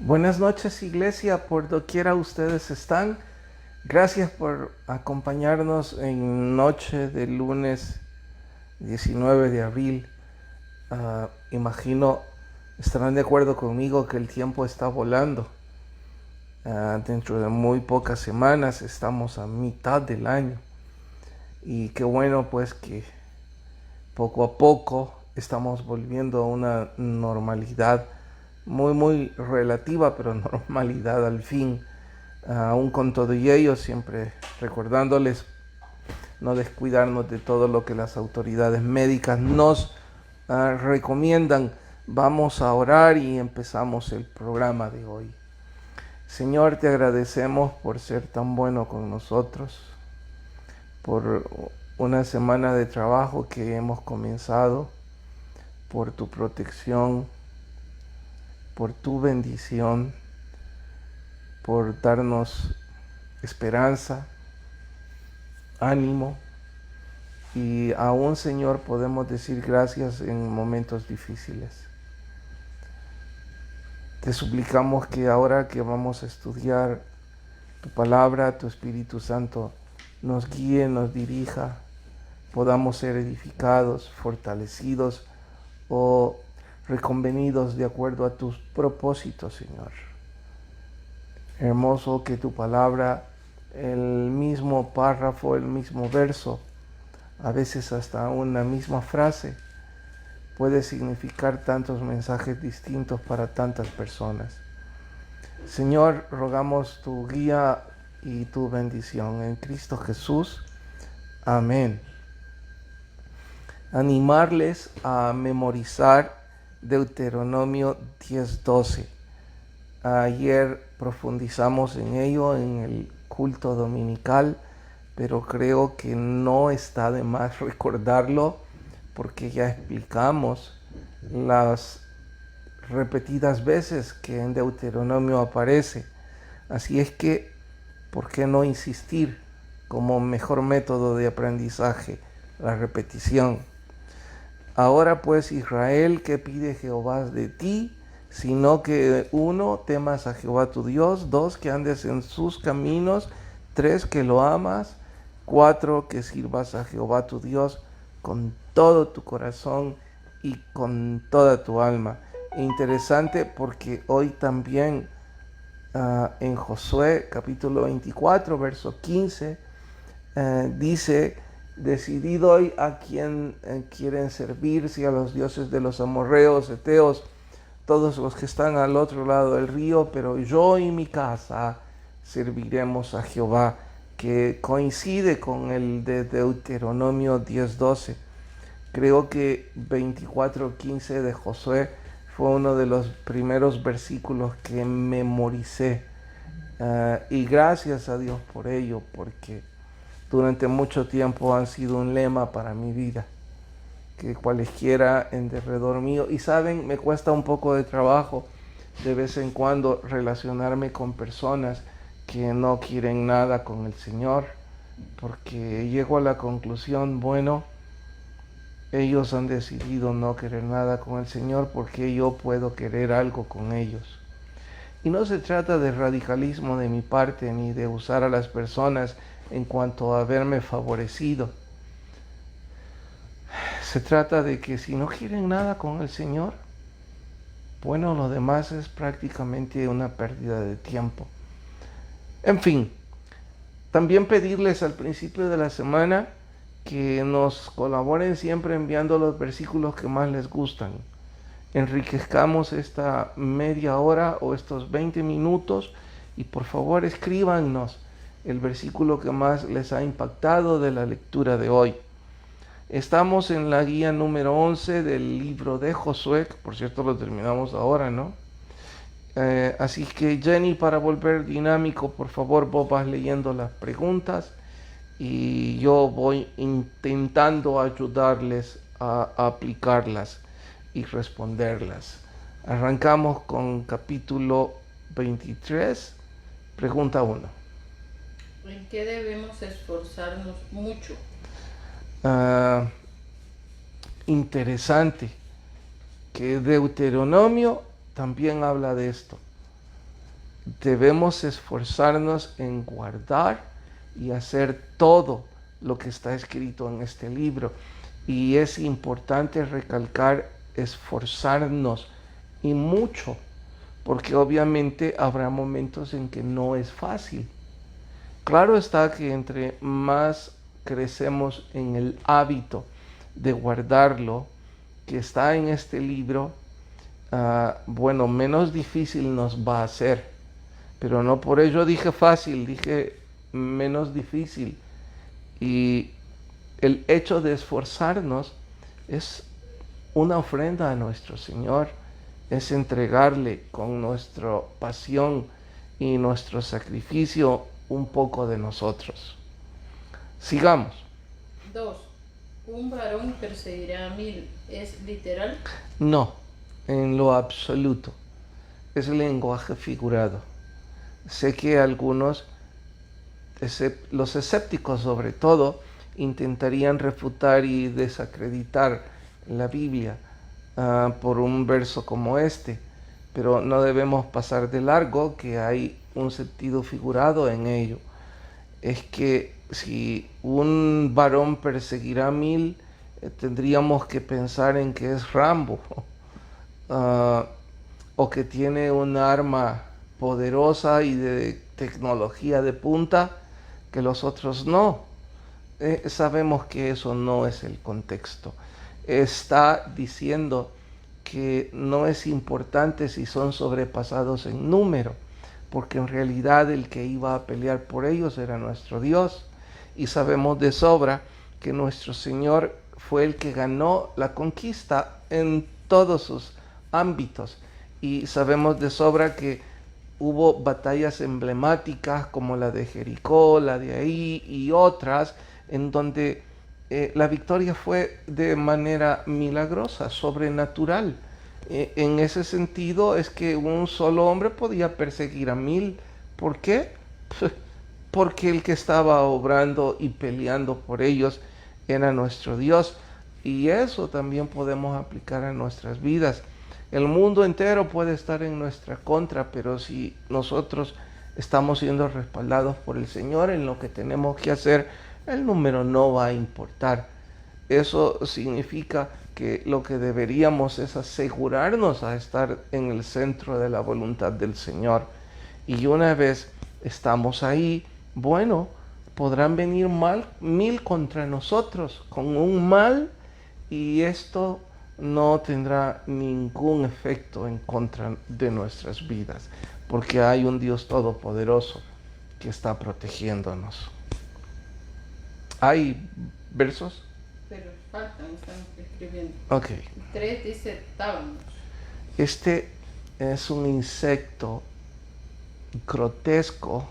Buenas noches, iglesia, por doquiera ustedes están. Gracias por acompañarnos en noche de lunes 19 de abril. Imagino estarán de acuerdo conmigo que el tiempo está volando. Dentro de muy pocas semanas estamos a mitad del año. Y qué bueno pues que poco a poco estamos volviendo a una normalidad muy relativa, pero normalidad al fin. Aún con todo y ello, siempre recordándoles no descuidarnos de todo lo que las autoridades médicas nos recomiendan. Vamos a orar y empezamos el programa de hoy. Señor, te agradecemos por ser tan bueno con nosotros, por una semana de trabajo que hemos comenzado, por tu protección, por tu bendición, por darnos esperanza, ánimo, y aún, Señor, podemos decir gracias en momentos difíciles. Te suplicamos que ahora que vamos a estudiar tu palabra, tu Espíritu Santo nos guíe, nos dirija, podamos ser edificados, fortalecidos o reconvenidos de acuerdo a tus propósitos, Señor. Hermoso que tu palabra, el mismo párrafo, el mismo verso, a veces hasta una misma frase, puede significar tantos mensajes distintos para tantas personas. Señor, rogamos tu guía y tu bendición en Cristo Jesús. Amén. Animarles a memorizar Deuteronomio 10:12. Ayer profundizamos en ello en el culto dominical, pero creo que no está de más recordarlo porque ya explicamos las repetidas veces que en Deuteronomio aparece. Así es que, ¿por qué no insistir como mejor método de aprendizaje? La repetición. Ahora pues, Israel, ¿qué pide Jehová de ti? Sino que 1, temas a Jehová tu Dios; 2, que andes en sus caminos; 3, que lo amas; 4, que sirvas a Jehová tu Dios con todo tu corazón y con toda tu alma. Interesante porque hoy también en Josué capítulo 24, verso 15, dice: decidid hoy a quién quieren servir, si a los dioses de los amorreos, heteos, todos los que están al otro lado del río, pero yo y mi casa serviremos a Jehová, que coincide con el de Deuteronomio 10:12. Creo que 24:15 de Josué fue uno de los primeros versículos que memoricé. Y gracias a Dios por ello, porque durante mucho tiempo han sido un lema para mi vida, que cualesquiera en derredor mío, y saben, me cuesta un poco de trabajo de vez en cuando relacionarme con personas que no quieren nada con el Señor, porque llego a la conclusión, bueno, ellos han decidido no querer nada con el Señor, porque yo puedo querer algo con ellos. Y no se trata de radicalismo de mi parte, ni de usar a las personas en cuanto a verme favorecido. Se trata de que si no quieren nada con el Señor, bueno, lo demás es prácticamente una pérdida de tiempo. En fin, también pedirles al principio de la semana que nos colaboren siempre enviando los versículos que más les gustan. Enriquezcamos esta media hora o estos 20 minutos y por favor escríbanos el versículo que más les ha impactado de la lectura de hoy. Estamos en la guía número 11 del libro de Josué, que por cierto lo terminamos ahora, ¿no? Así que Jenny, para volver dinámico, por favor vos vas leyendo las preguntas y yo voy intentando ayudarles a aplicarlas y responderlas. Arrancamos con capítulo 23, pregunta 1. ¿En qué debemos esforzarnos mucho? Uh, Interesante que Deuteronomio también habla de esto. debemos esforzarnos en guardar y hacer todo lo que está escrito en este libro. Y es importante recalcar esforzarnos y mucho, porque obviamente habrá momentos en que no es fácil. Claro está que entre más crecemos en el hábito de guardarlo que está en este libro, bueno, menos difícil nos va a ser. Pero no por ello dije fácil, dije menos difícil. Y el hecho de esforzarnos es una ofrenda a nuestro Señor, es entregarle con nuestra pasión y nuestro sacrificio un poco de nosotros. Sigamos. 2. Un varón perseguirá a 1000. ¿Es literal? No, en lo absoluto. Es lenguaje figurado. Sé que algunos, los escépticos sobre todo, intentarían refutar y desacreditar la Biblia por un verso como este, pero no debemos pasar de largo que hay un sentido figurado en ello. Es que si un varón perseguirá a 1000, tendríamos que pensar en que es Rambo o que tiene un arma poderosa y de tecnología de punta que los otros no. Sabemos que eso no es el contexto. Está diciendo que no es importante si son sobrepasados en número, porque en realidad el que iba a pelear por ellos era nuestro Dios. Y sabemos de sobra que nuestro Señor fue el que ganó la conquista en todos sus ámbitos. Y sabemos de sobra que hubo batallas emblemáticas como la de Jericó, la de Ahí y otras, en donde la victoria fue de manera milagrosa, sobrenatural. En ese sentido es que un solo hombre podía perseguir a 1000. ¿Por qué? Porque el que estaba obrando y peleando por ellos era nuestro Dios. Y eso también podemos aplicar a nuestras vidas. El mundo entero puede estar en nuestra contra, pero si nosotros estamos siendo respaldados por el Señor en lo que tenemos que hacer, el número no va a importar. Eso significa que lo que deberíamos es asegurarnos a estar en el centro de la voluntad del Señor. Y una vez estamos ahí, bueno, podrán venir 1000 contra nosotros con un mal, y esto no tendrá ningún efecto en contra de nuestras vidas, porque hay un Dios todopoderoso que está protegiéndonos. ¿Hay versos? Pero faltan, están escribiendo. Ok. 3 dice tábanos. Este es un insecto grotesco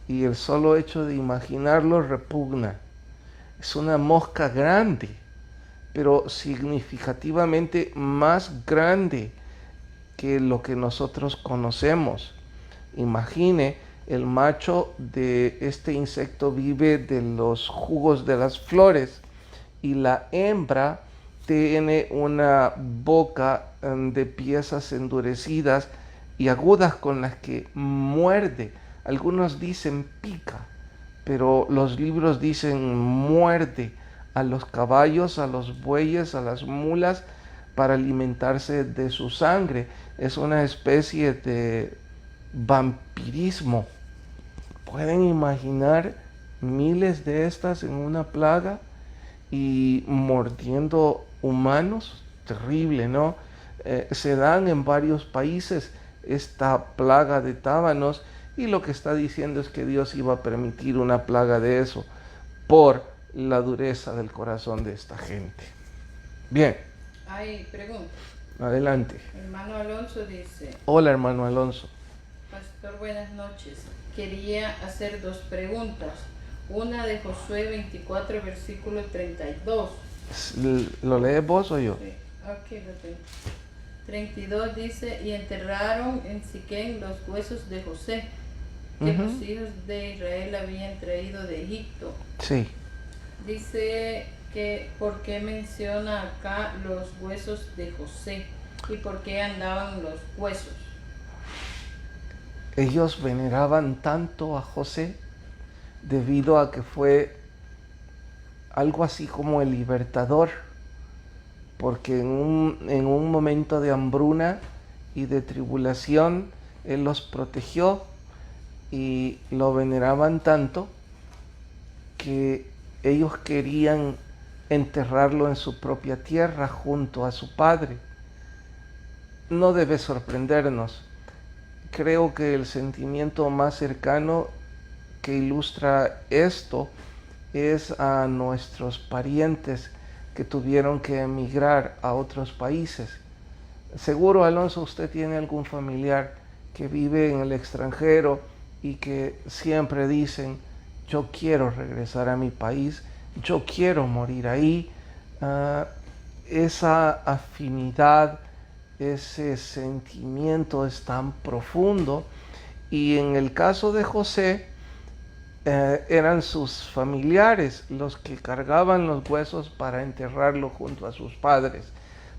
y el solo hecho de imaginarlo repugna. Es una mosca grande, pero significativamente más grande que lo que nosotros conocemos. Imagine, el macho de este insecto vive de los jugos de las flores y la hembra tiene una boca de piezas endurecidas y agudas con las que muerde. Algunos dicen pica, pero los libros dicen muerde a los caballos, a los bueyes, a las mulas para alimentarse de su sangre. Es una especie de vampirismo. ¿Pueden imaginar miles de estas en una plaga y mordiendo humanos? Terrible, ¿no? Se dan en varios países esta plaga de tábanos, y lo que está diciendo es que Dios iba a permitir una plaga de eso por la dureza del corazón de esta gente. Bien. Hay preguntas. Adelante. Hermano Alonso dice: Hola, hermano Alonso. Pastor, buenas noches. Quería hacer 2 preguntas. Una de Josué 24, versículo 32. ¿Lo lees vos o yo? Sí, aquí lo tengo. 32 dice: y enterraron en Siquén los huesos de José, que los hijos de Israel habían traído de Egipto. Sí. Dice que ¿por qué menciona acá los huesos de José? ¿Y por qué andaban los huesos? ellos veneraban tanto a José debido a que fue algo así como el libertador, porque en un momento de hambruna y de tribulación, Él los protegió y lo veneraban tanto que ellos querían enterrarlo en su propia tierra junto a su padre. No debe sorprendernos. Creo que el sentimiento más cercano que ilustra esto es a nuestros parientes que tuvieron que emigrar a otros países. Seguro, Alonso, usted tiene algún familiar que vive en el extranjero y que siempre dicen: yo quiero regresar a mi país, yo quiero morir ahí. Esa afinidad, ese sentimiento es tan profundo, y en el caso de José, eran sus familiares los que cargaban los huesos para enterrarlo junto a sus padres,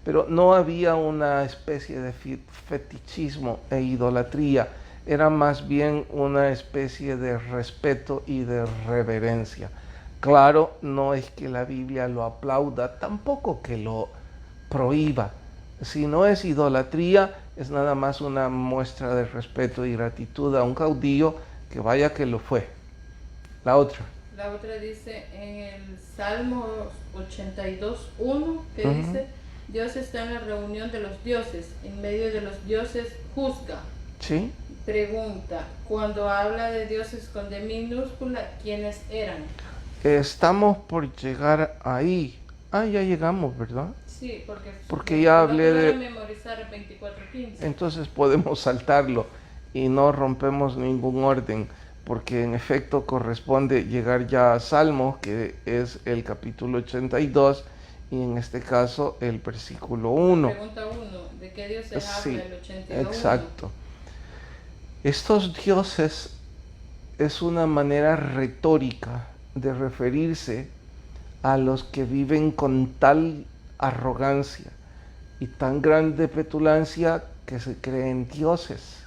pero no había una especie de fetichismo e idolatría, era más bien una especie de respeto y de reverencia. Claro, no es que la Biblia lo aplauda, tampoco que lo prohíba. Si no es idolatría, es nada más una muestra de respeto y gratitud a un caudillo, que vaya que lo fue. La otra. La otra dice en el Salmo 82:1, que dice: Dios está en la reunión de los dioses, en medio de los dioses juzga. ¿Sí? Pregunta, cuando habla de dioses con D minúscula, ¿quiénes eran? Estamos por llegar ahí. Ya llegamos, ¿verdad? Sí, porque ya hablé de memorizar 24:15. Entonces podemos saltarlo y no rompemos ningún orden, porque en efecto corresponde llegar ya a Salmos, que es el capítulo 82, y en este caso el versículo 1. Pregunta 1, ¿de qué dioses Sí, habla el 82? Exacto. Estos dioses es una manera retórica de referirse a los que viven con tal arrogancia y tan grande petulancia que se creen dioses,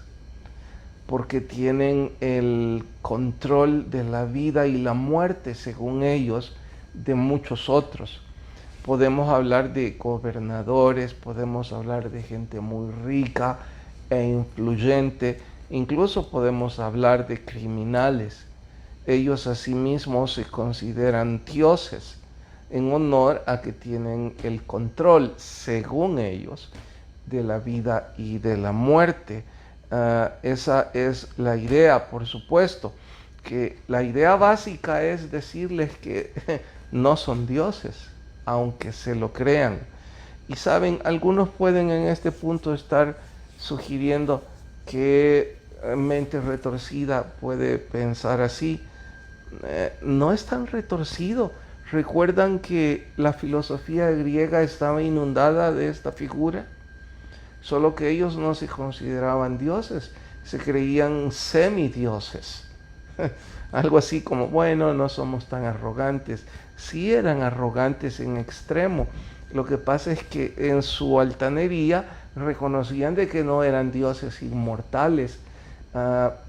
porque tienen el control de la vida y la muerte, según ellos, de muchos otros. Podemos hablar de gobernadores, podemos hablar de gente muy rica e influyente, incluso podemos hablar de criminales. Ellos asimismo se consideran dioses en honor a que tienen el control, según ellos, de la vida y de la muerte. Esa es la idea, por supuesto, que la idea básica es decirles que no son dioses, aunque se lo crean. Y saben, algunos pueden en este punto estar sugiriendo que mente retorcida puede pensar así. No es tan retorcido. ¿Recuerdan que la filosofía griega estaba inundada de esta figura? Solo que ellos no se consideraban dioses, se creían semidioses. Algo así como, bueno, no somos tan arrogantes. Sí eran arrogantes en extremo. Lo que pasa es que en su altanería reconocían de que no eran dioses inmortales,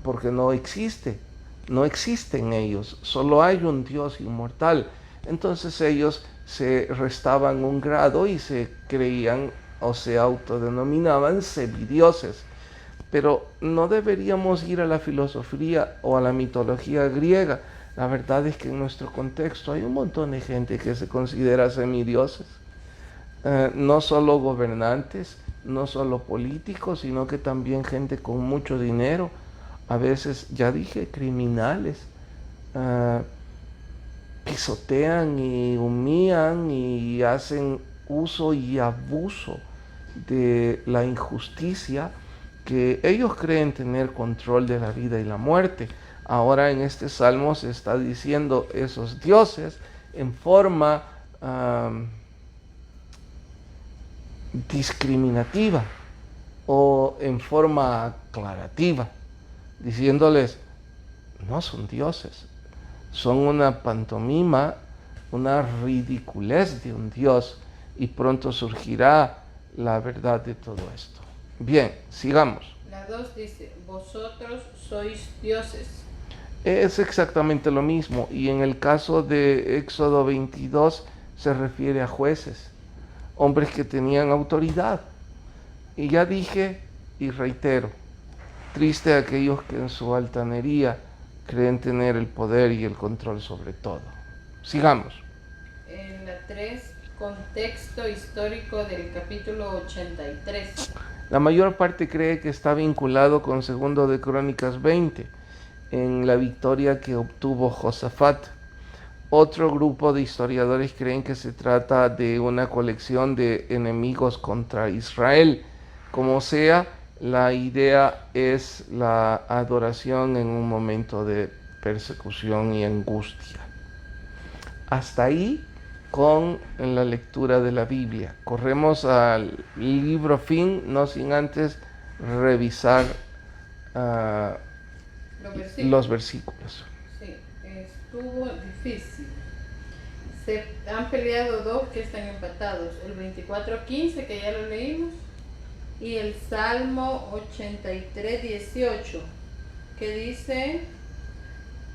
porque no existen ellos, solo hay un Dios inmortal. Entonces ellos se restaban un grado y se creían o se autodenominaban semidioses. Pero no deberíamos ir a la filosofía o a la mitología griega. La verdad es que en nuestro contexto hay un montón de gente que se considera semidioses. No solo gobernantes, no solo políticos, sino que también gente con mucho dinero. A veces, ya dije, criminales. Pisotean y humillan y hacen uso y abuso de la injusticia, que ellos creen tener control de la vida y la muerte. Ahora en este salmo se está diciendo esos dioses en forma discriminativa o en forma aclarativa, diciéndoles: no son dioses, son una pantomima, una ridiculez de un Dios, y pronto surgirá la verdad de todo esto. Bien, sigamos. La 2 dice, vosotros sois dioses. Es exactamente lo mismo, y en el caso de Éxodo 22 se refiere a jueces, hombres que tenían autoridad. Y ya dije y reitero, triste aquellos que en su altanería creen tener el poder y el control sobre todo. Sigamos. En la 3, contexto histórico del capítulo 83. La mayor parte cree que está vinculado con 2 de Crónicas 20, en la victoria que obtuvo Josafat. Otro grupo de historiadores creen que se trata de una colección de enemigos contra Israel. Como sea, la idea es la adoración en un momento de persecución y angustia. Hasta ahí con la lectura de la Biblia. Corremos al libro fin, no sin antes revisar los versículos. Sí, estuvo difícil. Se han peleado dos que están empatados, el 24:15 que ya lo leímos y el Salmo 83:18 que dice,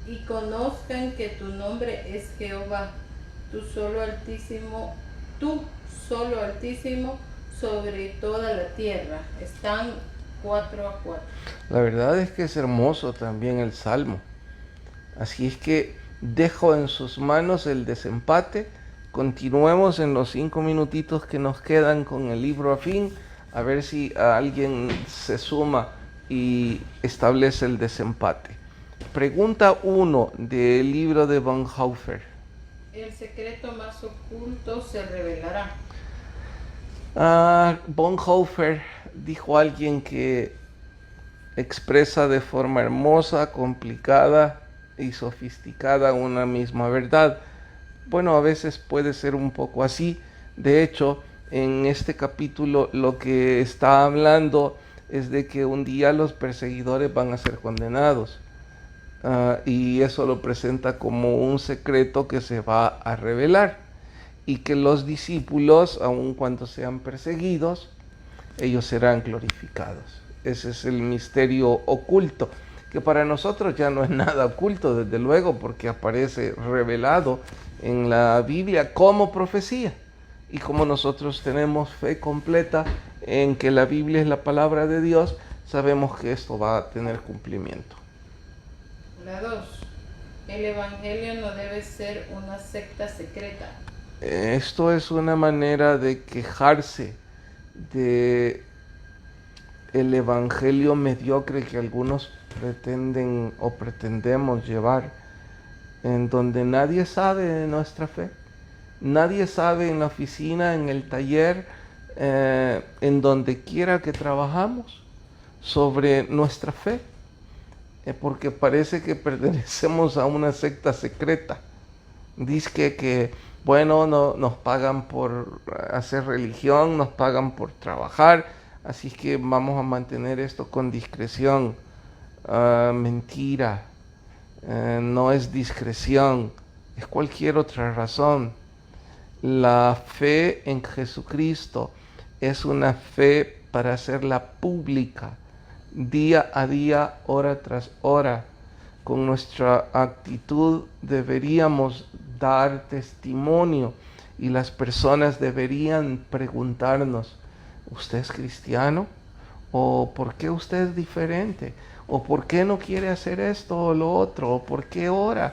y conozcan que tu nombre es Jehová, tú solo altísimo sobre toda la tierra. Están 4-4. La verdad es que es hermoso también el Salmo. Así es que dejo en sus manos el desempate. Continuemos en los 5 minutitos que nos quedan con el libro a fin, a ver si alguien se suma y establece el desempate. Pregunta 1 del libro de Bonhoeffer. El secreto más oculto se revelará. Bonhoeffer dijo a alguien que expresa de forma hermosa, complicada y sofisticada una misma verdad. Bueno, a veces puede ser un poco así. De hecho, en este capítulo lo que está hablando es de que un día los perseguidores van a ser condenados. Y eso lo presenta como un secreto que se va a revelar. Y que los discípulos, aun cuando sean perseguidos, ellos serán glorificados. Ese es el misterio oculto, que para nosotros ya no es nada oculto, desde luego, porque aparece revelado en la Biblia como profecía. Y como nosotros tenemos fe completa en que la Biblia es la palabra de Dios, sabemos que esto va a tener cumplimiento. La 2. El Evangelio no debe ser una secta secreta. Esto es una manera de quejarse de el evangelio mediocre que algunos pretenden o pretendemos llevar, en donde nadie sabe de nuestra fe, nadie sabe en la oficina, en el taller, en donde quiera que trabajamos, sobre nuestra fe, porque parece que pertenecemos a una secta secreta. Dice que bueno, no, nos pagan por hacer religión, nos pagan por trabajar, así que vamos a mantener esto con discreción. Mentira, no es discreción, es cualquier otra razón. La fe en Jesucristo es una fe para hacerla pública, día a día, hora tras hora. Con nuestra actitud deberíamos dar testimonio y las personas deberían preguntarnos, ¿usted es cristiano? ¿O por qué usted es diferente? ¿O por qué no quiere hacer esto o lo otro? ¿O por qué ora?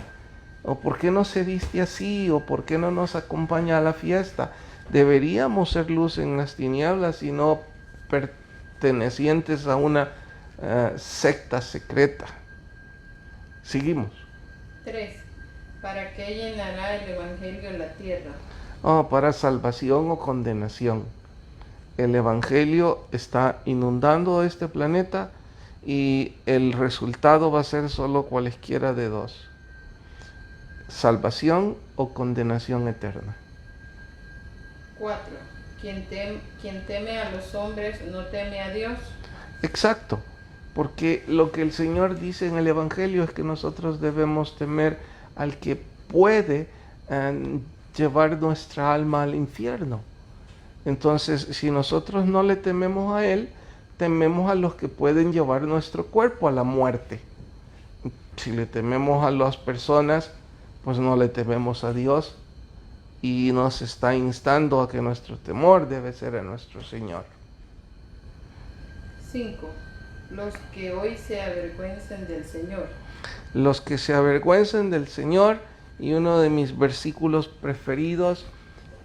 ¿O por qué no se viste así? ¿O por qué no nos acompaña a la fiesta? Deberíamos ser luz en las tinieblas y no pertenecientes a una secta secreta. Seguimos. 3. ¿Para qué llenará el Evangelio la tierra? Para salvación o condenación. El Evangelio está inundando este planeta y el resultado va a ser solo cualesquiera de dos: salvación o condenación eterna. 4. Quien teme a los hombres no teme a Dios. Exacto, porque lo que el Señor dice en el Evangelio es que nosotros debemos temer al que puede llevar nuestra alma al infierno. Entonces, si nosotros no le tememos a Él, tememos a los que pueden llevar nuestro cuerpo a la muerte. Si le tememos a las personas, pues no le tememos a Dios, y nos está instando a que nuestro temor debe ser a nuestro Señor. 5. Los que hoy se avergüencen del Señor. Los que se avergüencen del Señor, y uno de mis versículos preferidos,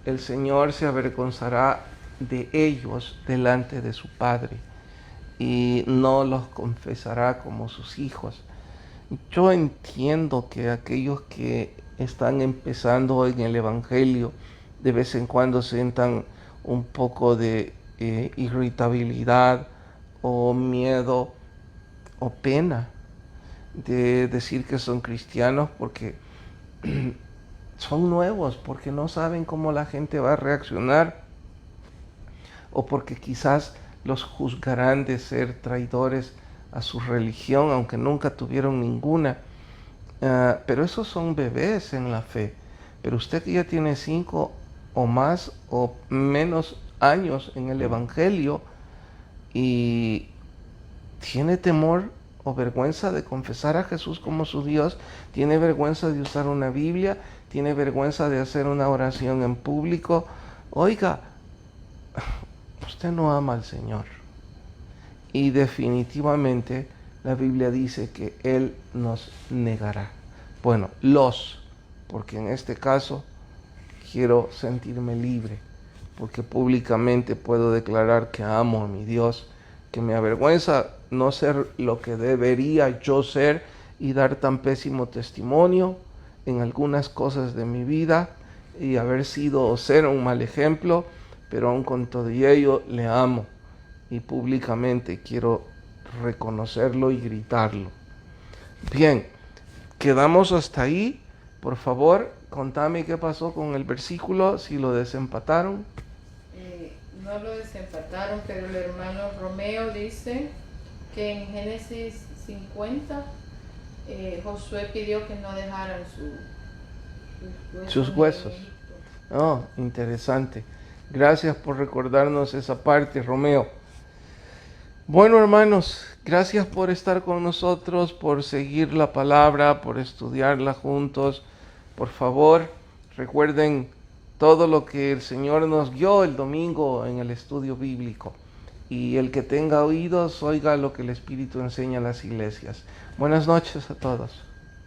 el Señor se avergonzará de ellos delante de su Padre y no los confesará como sus hijos. Yo entiendo que aquellos que están empezando en el Evangelio de vez en cuando sientan un poco de irritabilidad o miedo o pena de decir que son cristianos porque son nuevos, porque no saben cómo la gente va a reaccionar, o porque quizás los juzgarán de ser traidores a su religión, aunque nunca tuvieron ninguna. Pero esos son bebés en la fe. Pero usted que ya tiene 5 o más o menos años en el Evangelio y tiene temor o vergüenza de confesar a Jesús como su Dios, tiene vergüenza de usar una Biblia, tiene vergüenza de hacer una oración en público, oiga, usted no ama al Señor. Y definitivamente la Biblia dice que Él nos negará. Bueno, porque en este caso quiero sentirme libre, porque públicamente puedo declarar que amo a mi Dios, que me avergüenza no ser lo que debería yo ser y dar tan pésimo testimonio en algunas cosas de mi vida y haber sido o ser un mal ejemplo, pero aún con todo ello le amo y públicamente quiero reconocerlo y gritarlo. Bien, quedamos hasta ahí. Por favor, contame qué pasó con el versículo, si lo desempataron. No lo desempataron, pero el hermano Romeo dice que en Génesis 50 Josué pidió que no dejaran sus huesos. Oh, interesante. Gracias por recordarnos esa parte, Romeo. Bueno, hermanos, gracias por estar con nosotros, por seguir la palabra, por estudiarla juntos. Por favor, recuerden todo lo que el Señor nos dio el domingo en el estudio bíblico. Y el que tenga oídos, oiga lo que el Espíritu enseña a las iglesias. Buenas noches a todos.